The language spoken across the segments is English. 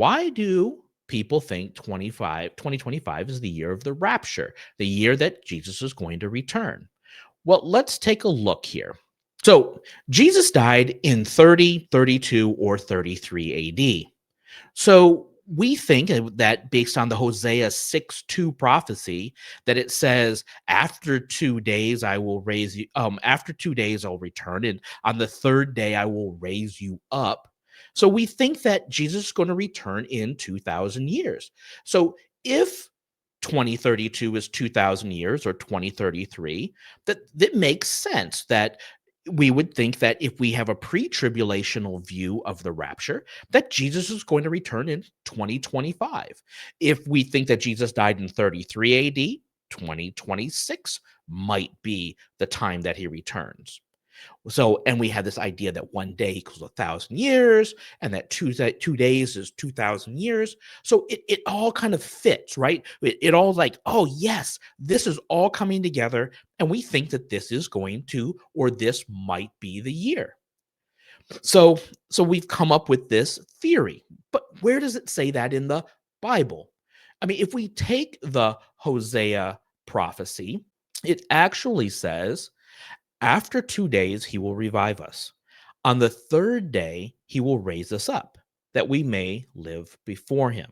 Why do people think 2025 is the year of the rapture, the year that Jesus is going to return? Well, let's take a look here. So, Jesus died in 30, 32, or 33 AD. So, we think that based on the Hosea 6:2 prophecy, that it says, after 2 days I will raise you, after 2 days I'll return, and on the third day I will raise you up. So we think that Jesus is going to return in 2,000 years. So if 2032 is 2,000 years or 2033, that makes sense that we would think that if we have a pre-tribulational view of the rapture, that Jesus is going to return in 2025. If we think that Jesus died in 33 AD, 2026 might be the time that he returns. So, and we had this idea that one day equals 1,000 years, and that 2 days is 2,000 years. So it all kind of fits, right? It all like, oh yes, this is all coming together, and we think that this is going to, or this might be the year. So, so we've come up with this theory, but where does it say that in the Bible? I mean, if we take the Hosea prophecy, it actually says, after 2 days, he will revive us. On the third day, he will raise us up, that we may live before him.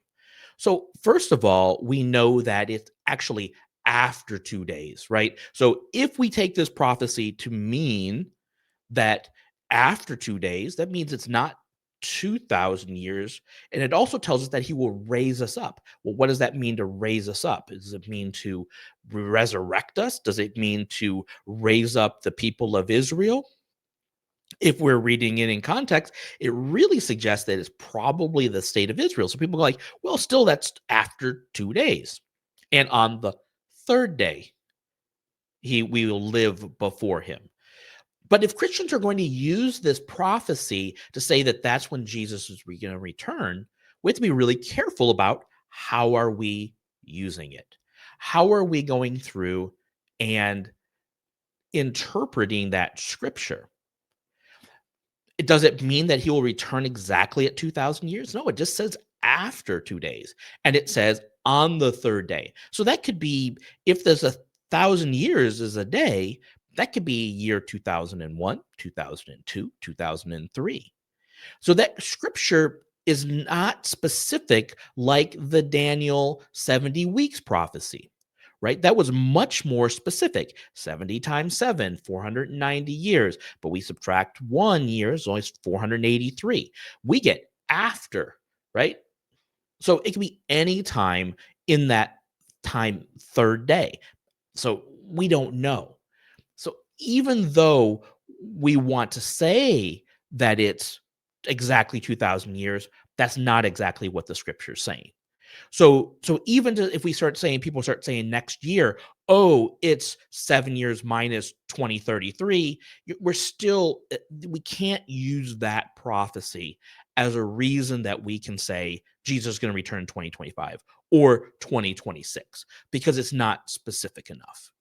So, first of all, we know that it's actually after 2 days, right? So, if we take this prophecy to mean that after 2 days, that means it's not 2,000 years. And it also tells us that he will raise us up. Well, what does that mean to raise us up? Does it mean to resurrect us? Does it mean to raise up the people of Israel? If we're reading it in context, it really suggests that it's probably the state of Israel. So people go like, well, still that's after 2 days. And on the third day, we will live before him. But if Christians are going to use this prophecy to say that that's when Jesus is going to return, we have to be really careful about how are we using it? How are we going through and interpreting that scripture? Does it mean that he will return exactly at 2,000 years? No, it just says after 2 days. And it says on the third day. So that could be, if there's 1,000 years is a day, that could be year 2001, 2002, 2003. So that scripture is not specific like the Daniel 70 weeks prophecy, right? That was much more specific. 70 times 7, 490 years, but we subtract 1 year, so it's 483. We get after, right? So it can be any time in that time, third day. So we don't know. So even though we want to say that it's exactly 2,000 years, that's not exactly what the scripture is saying. So even if we start saying, people start saying next year, oh, it's 7 years minus 2033, we're still, we can't use that prophecy as a reason that we can say Jesus is going to return in 2025 or 2026, because it's not specific enough.